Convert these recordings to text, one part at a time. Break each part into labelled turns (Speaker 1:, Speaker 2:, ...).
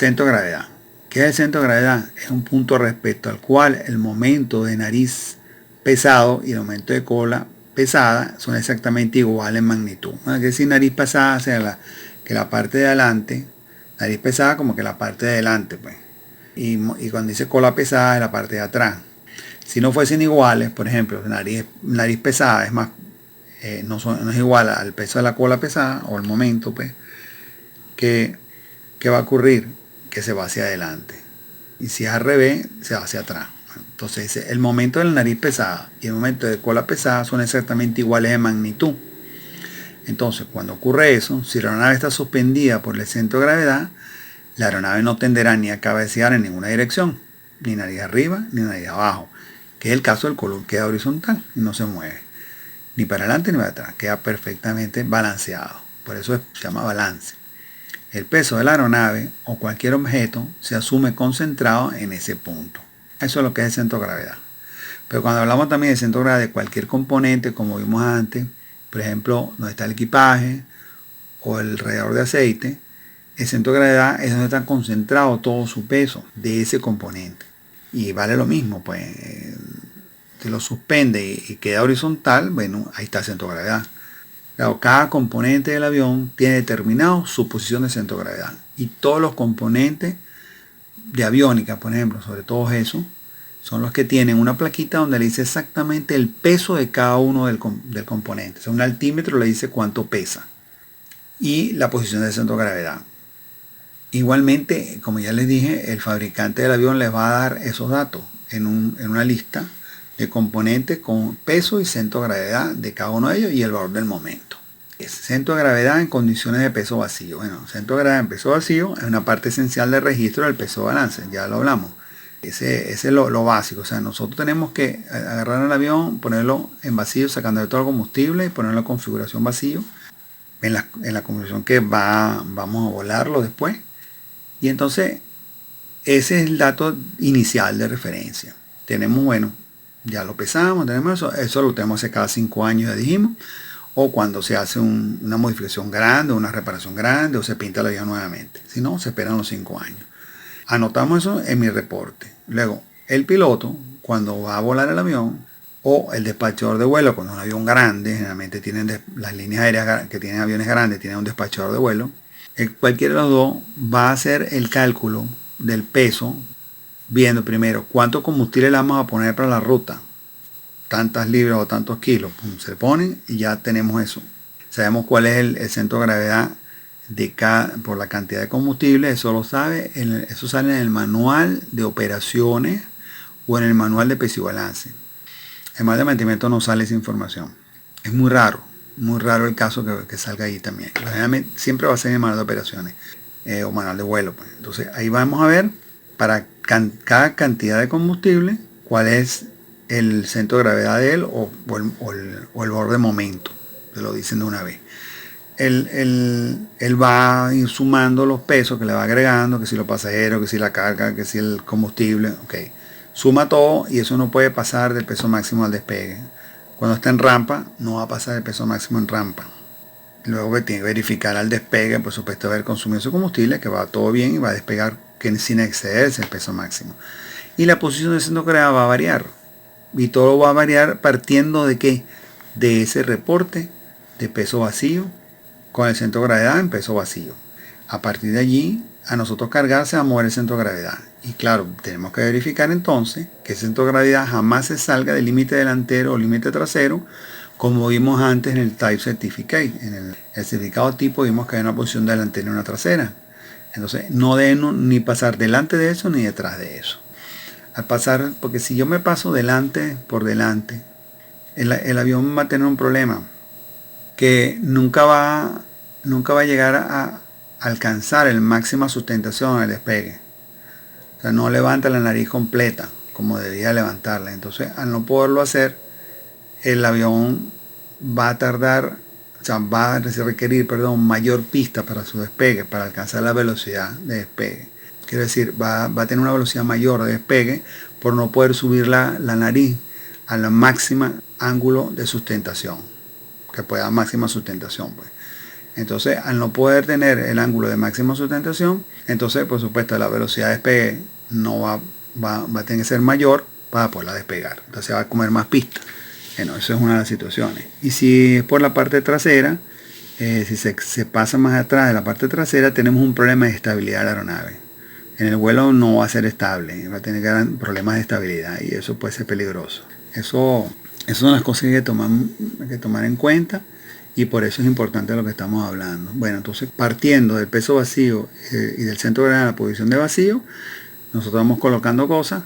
Speaker 1: Centro de gravedad. ¿Qué es el centro de gravedad? Es un punto respecto al cual el momento de nariz pesado y el momento de cola pesada son exactamente iguales en magnitud. Es decir, nariz pesada, o sea, que la parte de adelante, nariz pesada como que la parte de adelante, pues. Y cuando dice cola pesada es la parte de atrás. Si no fuesen iguales, por ejemplo, nariz pesada es más, no es igual al peso de la cola pesada o el momento, pues, ¿qué va a ocurrir? Que se va hacia adelante. Y si es al revés, se va hacia atrás. Entonces, el momento de la nariz pesada y el momento de cola pesada son exactamente iguales en magnitud. Entonces, cuando ocurre eso, si la aeronave está suspendida por el centro de gravedad, la aeronave no tenderá ni a cabecear en ninguna dirección, ni nariz arriba ni nariz abajo, que es el caso del color, queda horizontal y no se mueve, ni para adelante ni para atrás, queda perfectamente balanceado. Por eso se llama balance. El peso de la aeronave o cualquier objeto se asume concentrado en ese punto. Eso es lo que es el centro de gravedad. Pero cuando hablamos también del centro de gravedad de cualquier componente, como vimos antes, por ejemplo, donde está el equipaje o el radiador de aceite, el centro de gravedad es donde está concentrado todo su peso de ese componente. Y vale lo mismo, pues, si lo suspende y queda horizontal, bueno, ahí está el centro de gravedad. Claro, cada componente del avión tiene determinado su posición de centro de gravedad. Y todos los componentes de aviónica, por ejemplo, sobre todo eso, son los que tienen una plaquita donde le dice exactamente el peso de cada uno del componente. O sea, un altímetro le dice cuánto pesa. Y la posición del centro de gravedad. Igualmente, como ya les dije, el fabricante del avión les va a dar esos datos en una lista de componentes con peso y centro de gravedad de cada uno de ellos y el valor del momento. Es centro de gravedad en condiciones de peso vacío. Bueno, centro de gravedad en peso vacío es una parte esencial del registro del peso balance, ya lo hablamos. Ese es lo básico. O sea, nosotros tenemos que agarrar el avión, ponerlo en vacío, sacando todo el combustible y ponerlo en configuración vacío, en la configuración que vamos a volarlo después. Y entonces, ese es el dato inicial de referencia. Tenemos, bueno, ya lo pesamos, tenemos eso lo tenemos hace cada 5 años, ya dijimos, o cuando se hace una modificación grande, una reparación grande, o se pinta el avión nuevamente. Si no, se esperan los 5 años. Anotamos eso en mi reporte. Luego, el piloto, cuando va a volar el avión, o el despachador de vuelo, cuando es un avión grande, generalmente tienen las líneas aéreas que tienen aviones grandes, tienen un despachador de vuelo, cualquiera de los dos va a hacer el cálculo del peso, viendo primero cuánto combustible le vamos a poner para la ruta, tantas libras o tantos kilos, se ponen y ya tenemos eso. Sabemos cuál es el centro de gravedad por la cantidad de combustible, eso lo sabe, eso sale en el manual de operaciones o en el manual de peso y balance. El manual de mantenimiento no sale esa información. Es muy raro el caso que salga ahí también. Siempre va a ser en el manual de operaciones o manual de vuelo. Pues. Entonces ahí vamos a ver para cada cantidad de combustible cuál es el centro de gravedad de él o el valor de momento. Se lo dicen de una vez. Él va a ir sumando los pesos que le va agregando, que si los pasajeros, que si la carga, que si el combustible. Okay. Suma todo y eso no puede pasar del peso máximo al despegue. Cuando está en rampa, no va a pasar el peso máximo en rampa. Luego tiene que verificar al despegue, por supuesto, haber consumido su combustible, que va todo bien y va a despegar sin excederse el peso máximo. Y la posición del centro de gravedad va a variar. Y todo va a variar partiendo de qué? De ese reporte de peso vacío con el centro de gravedad en peso vacío. A partir de allí, a nosotros cargar se va a mover el centro de gravedad. Y claro, tenemos que verificar entonces que el centro de gravedad jamás se salga del límite delantero o límite trasero, como vimos antes en el Type Certificate. En el certificado tipo vimos que hay una posición delantera y una trasera. Entonces no deben ni pasar delante de eso ni detrás de eso. Al pasar, porque si yo me paso delante por delante, el avión va a tener un problema, que nunca va a llegar a alcanzar el máxima sustentación al despegue. O sea, no levanta la nariz completa como debería levantarla. Entonces, al no poderlo hacer, el avión va a tardar, o sea, va a requerir, mayor pista para su despegue, para alcanzar la velocidad de despegue. Quiero decir, va a tener una velocidad mayor de despegue por no poder subir la nariz a la máxima ángulo de sustentación, que pueda dar máxima sustentación, pues. Entonces, al no poder tener el ángulo de máxima sustentación, entonces, por supuesto, la velocidad de despegue no va a tener que ser mayor para poderla despegar. Entonces va a comer más pista. Bueno, eso es una de las situaciones. Y si es por la parte trasera, si se pasa más atrás de la parte trasera, tenemos un problema de estabilidad de la aeronave. En el vuelo no va a ser estable, va a tener problemas de estabilidad y eso puede ser peligroso. Esas son las cosas que hay que tomar en cuenta y por eso es importante lo que estamos hablando. Bueno, entonces partiendo del peso vacío y del centro de gravedad en la posición de vacío, nosotros vamos colocando cosas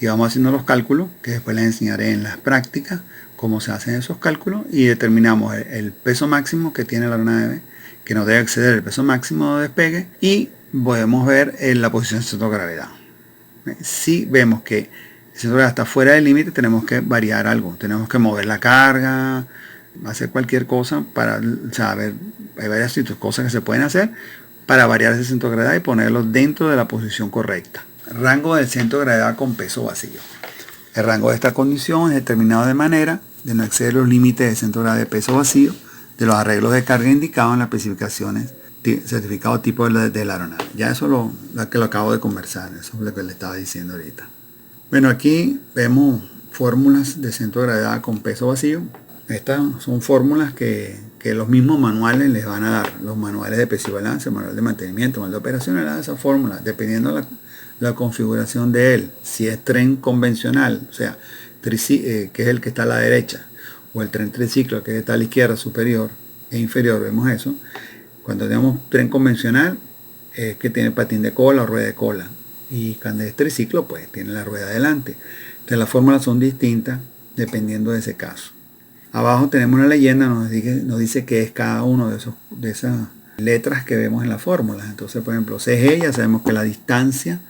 Speaker 1: y vamos haciendo los cálculos, que después les enseñaré en las prácticas cómo se hacen esos cálculos y determinamos el peso máximo que tiene la aeronave, que no debe exceder el peso máximo de despegue, y podemos ver la posición del centro de gravedad. Si vemos que el centro de gravedad está fuera del límite, tenemos que variar algo, tenemos que mover la carga, hacer cualquier cosa para saber, hay varias cosas que se pueden hacer para variar ese centro de gravedad y ponerlo dentro de la posición correcta. Rango del centro de gravedad con peso vacío. El rango de esta condición es determinado de manera de no exceder los límites del centro de gravedad de peso vacío de los arreglos de carga indicados en las especificaciones certificado tipo de la aeronave. Ya eso lo acabo de conversar, eso es lo que le estaba diciendo ahorita. Bueno, aquí vemos fórmulas de centro de gravedad con peso vacío. Estas son fórmulas que los mismos manuales les van a dar. Los manuales de peso y balance, el manual de mantenimiento, el manual de operación, le dan esas fórmulas, dependiendo de la configuración de él. Si es tren convencional, o sea, que es el que está a la derecha, o el tren triciclo, que está a la izquierda, superior e inferior, vemos eso. Cuando tenemos tren convencional, es que tiene patín de cola o rueda de cola. Y cuando es triciclo, pues tiene la rueda adelante. Entonces las fórmulas son distintas dependiendo de ese caso. Abajo tenemos una leyenda, nos dice qué es cada uno de esas letras que vemos en las fórmulas. Entonces, por ejemplo, CG, ya sabemos que la distancia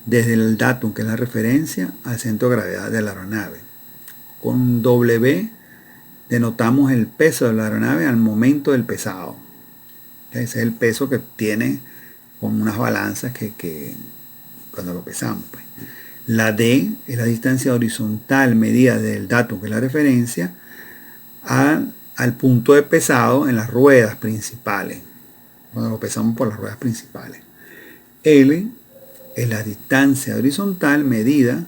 Speaker 1: desde el datum, que es la referencia, al centro de gravedad de la aeronave. Con W denotamos el peso de la aeronave al momento del pesado. Ese es el peso que tiene con unas balanzas que cuando lo pesamos. Pues. La D es la distancia horizontal medida del datum, que es la referencia, al punto de pesado en las ruedas principales, cuando lo pesamos por las ruedas principales. L es la distancia horizontal medida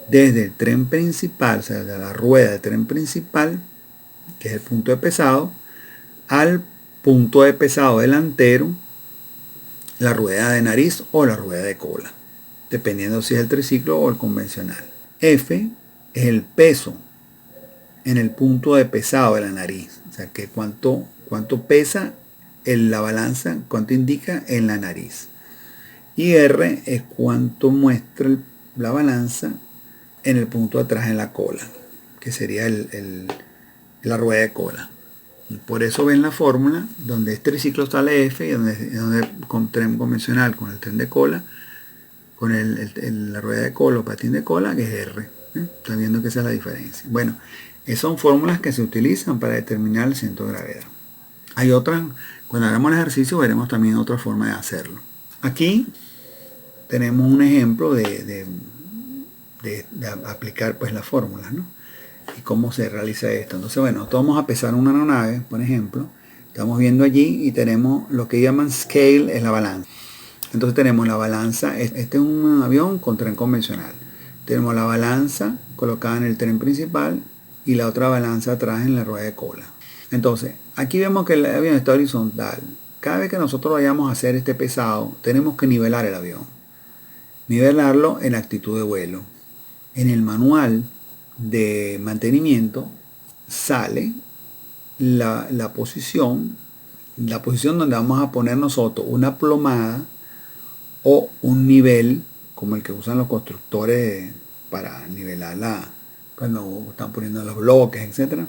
Speaker 1: desde el tren principal, o sea, de la rueda del tren principal, que es el punto de pesado, al punto de pesado delantero, la rueda de nariz o la rueda de cola, dependiendo si es el triciclo o el convencional. F es el peso en el punto de pesado de la nariz, o sea, que cuánto pesa en la balanza, cuánto indica en la nariz. Y R es cuánto muestra la balanza en el punto de atrás en la cola, que sería la rueda de cola. Y por eso ven la fórmula, donde es triciclo sale F, y donde con tren convencional, con el tren de cola, con la rueda de cola o patín de cola, que es R. Están viendo que esa es la diferencia. Bueno, esas son fórmulas que se utilizan para determinar el centro de gravedad. Hay otras, cuando hagamos el ejercicio veremos también otra forma de hacerlo. Aquí tenemos un ejemplo de aplicar pues las fórmulas, ¿no? Y cómo se realiza esto. Entonces, bueno, nosotros vamos a pesar una aeronave, por ejemplo. Estamos viendo allí y tenemos lo que llaman scale, es la balanza. Entonces tenemos la balanza, este es un avión con tren convencional. Tenemos la balanza colocada en el tren principal y la otra balanza atrás en la rueda de cola. Entonces, aquí vemos que el avión está horizontal. Cada vez que nosotros vayamos a hacer este pesado, tenemos que nivelar el avión. Nivelarlo en actitud de vuelo. En el manual de mantenimiento sale la posición donde vamos a poner nosotros una plomada o un nivel como el que usan los constructores para nivelar cuando están poniendo los bloques, etcétera,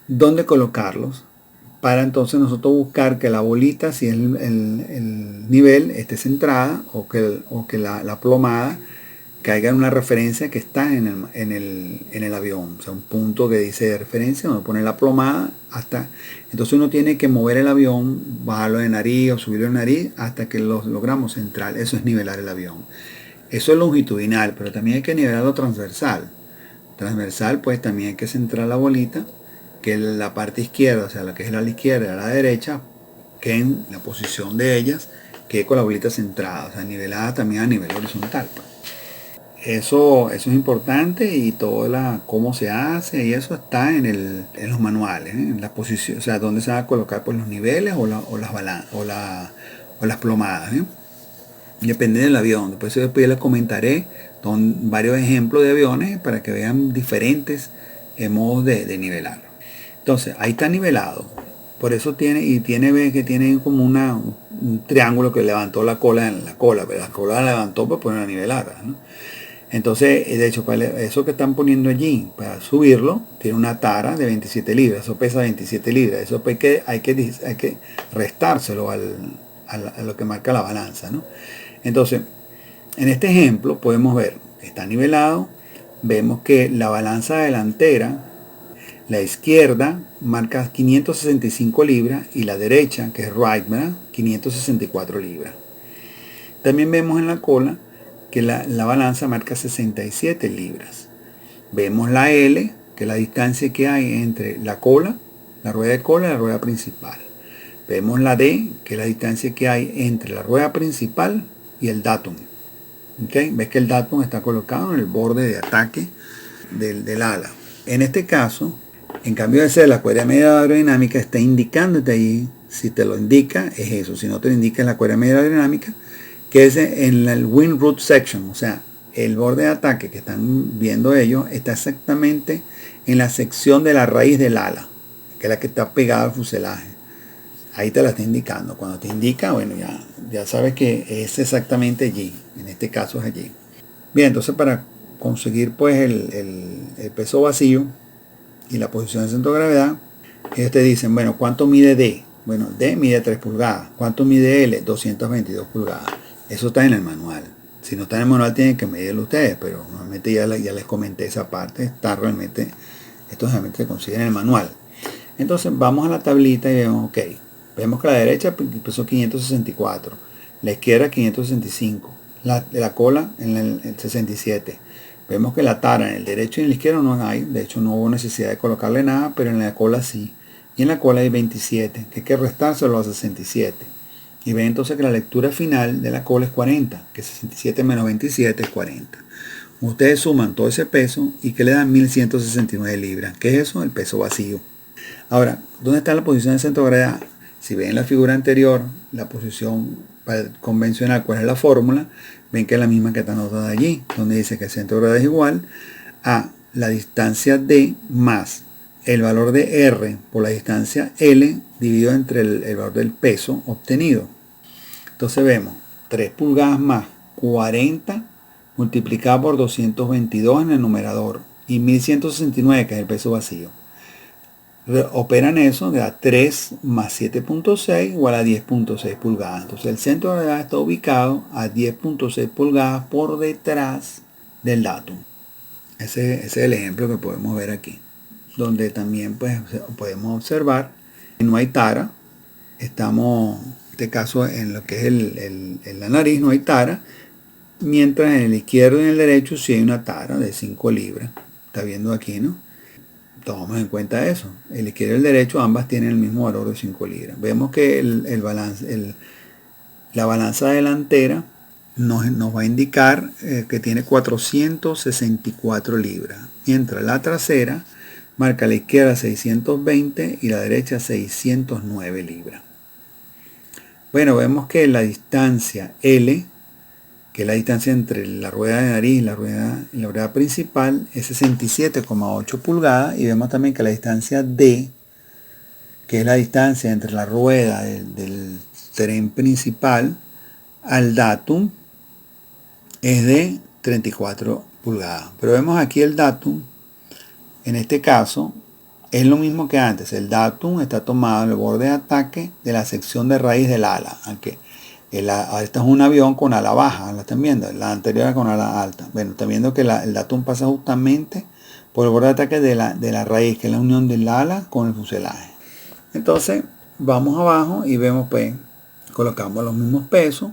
Speaker 1: donde colocarlos para entonces nosotros buscar que la bolita, si es el nivel, esté centrada o que la plomada caiga en una referencia que está en el avión, o sea, un punto que dice de referencia, donde pone la plomada hasta, entonces uno tiene que mover el avión, bajarlo de nariz o subirlo de nariz hasta que lo logramos central. Eso es nivelar el avión. Eso es longitudinal, pero también hay que nivelarlo transversal. Transversal, pues también hay que centrar la bolita, que la parte izquierda, o sea, la que es la izquierda y la derecha, que en la posición de ellas quede con la bolita centrada, o sea, nivelada también a nivel horizontal, pues. Eso es importante, y cómo se hace y eso está en los manuales, ¿eh? En la posición, o sea, dónde se van a colocar pues, los niveles o las plomadas, ¿eh? Depende del avión. Después les comentaré son varios ejemplos de aviones para que vean diferentes modos de nivelar. Entonces, ahí está nivelado. Por eso ve que tiene como un triángulo que levantó la cola pero la cola la levantó para ponerla nivelada, ¿no? Entonces, de hecho, eso que están poniendo allí, para subirlo, tiene una tara de 27 libras. Eso pesa 27 libras. Eso hay que restárselo a lo que marca la balanza, ¿no? Entonces, en este ejemplo podemos ver que está nivelado. Vemos que la balanza delantera, la izquierda, marca 565 libras y la derecha, que es right, ¿verdad? 564 libras. También vemos en la cola que la balanza marca 67 libras. Vemos la L, que es la distancia que hay entre la cola, la rueda de cola y la rueda principal. Vemos la D, que es la distancia que hay entre la rueda principal y el datum. ¿Okay? Ves que el datum está colocado en el borde de ataque del ala. En este caso, en cambio de ser la cuerda media aerodinámica, está indicándote ahí. Si te lo indica, es eso. Si no te lo indica, es la cuerda media aerodinámica, que es en el wind root section, o sea, el borde de ataque que están viendo ellos está exactamente en la sección de la raíz del ala, que es la que está pegada al fuselaje. Ahí te la está indicando. Cuando te indica, bueno, ya sabes que es exactamente allí. En este caso es allí. Bien, entonces para conseguir pues el peso vacío y la posición de centro de gravedad, ellos te dicen, bueno, ¿cuánto mide D? Bueno, D mide 3 pulgadas. ¿Cuánto mide L? 222 pulgadas. Eso está en el manual. Si no está en el manual, tienen que medirlo ustedes, pero normalmente ya les comenté esa parte. Esto realmente se consigue en el manual. Entonces vamos a la tablita y vemos, ok, vemos que la derecha pesó 564, la izquierda 565, la cola en el 67. Vemos que la tara en el derecho y en el izquierdo no hay, de hecho no hubo necesidad de colocarle nada, pero en la cola sí. Y en la cola hay 27, que hay que restárselo a 67. Y ven entonces que la lectura final de la cola es 40, que 67 menos 27 es 40. Ustedes suman todo ese peso y que le dan 1169 libras. ¿Qué es eso? El peso vacío. Ahora, ¿dónde está la posición de centro de gravedad? Si ven la figura anterior, la posición convencional, ¿cuál es la fórmula? Ven que es la misma que está anotada allí, donde dice que el centro de gravedad es igual a la distancia D más el valor de R por la distancia L dividido entre el valor del peso obtenido. Entonces vemos 3 pulgadas más 40 multiplicado por 222 en el numerador y 1169, que es el peso vacío. Operan eso, da 3 más 7.6 igual a 10.6 pulgadas. Entonces el centro de gravedad está ubicado a 10.6 pulgadas por detrás del datum. Ese es el ejemplo que podemos ver aquí, donde también pues podemos observar que no hay tara. Estamos, en este caso, en lo que es en la nariz no hay tara, mientras en el izquierdo y en el derecho sí hay una tara de 5 libras. Está viendo aquí, ¿no? Tomamos en cuenta eso. El izquierdo y el derecho ambas tienen el mismo valor de 5 libras. Vemos que la balanza delantera nos va a indicar que tiene 464 libras, mientras la trasera marca a la izquierda 620 y la derecha 609 libras. Bueno, vemos que la distancia L, que es la distancia entre la rueda de nariz y la rueda principal, es 67,8 pulgadas. Y vemos también que la distancia D, que es la distancia entre la rueda del tren principal al datum, es de 34 pulgadas. Pero vemos aquí el datum, en este caso, es lo mismo que antes. El datum está tomado en el borde de ataque de la sección de raíz del ala. Aunque este es un avión con ala baja, ¿la están viendo? La anterior era con ala alta. Bueno, están viendo que el datum pasa justamente por el borde de ataque de la raíz, que es la unión del ala con el fuselaje. Entonces, vamos abajo y vemos, pues, colocamos los mismos pesos,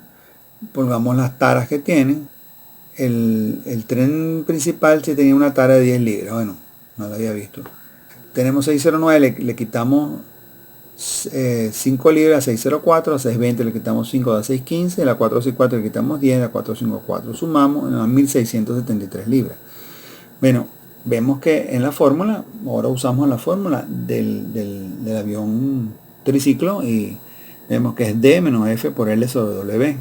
Speaker 1: pongamos las taras que tienen. El tren principal sí tenía una tara de 10 libras, bueno, no lo había visto. Tenemos 609, le quitamos 5 libras, 604, a 620 le quitamos 5, da 615, a la 464 le quitamos 10, a la 454 sumamos, nos da 1673 libras. Bueno, vemos que en la fórmula, ahora usamos la fórmula del avión triciclo y vemos que es D menos F por L sobre W.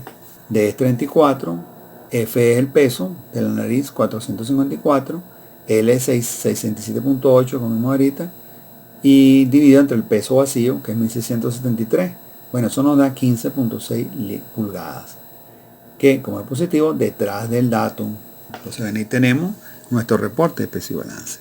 Speaker 1: D es 34, F es el peso de la nariz, 454, L es 67.8 como vimos ahorita, y dividido entre el peso vacío, que es 1673. Bueno, eso nos da 15.6 pulgadas, que como es positivo, detrás del dato. Entonces ahí tenemos nuestro reporte de peso y balance.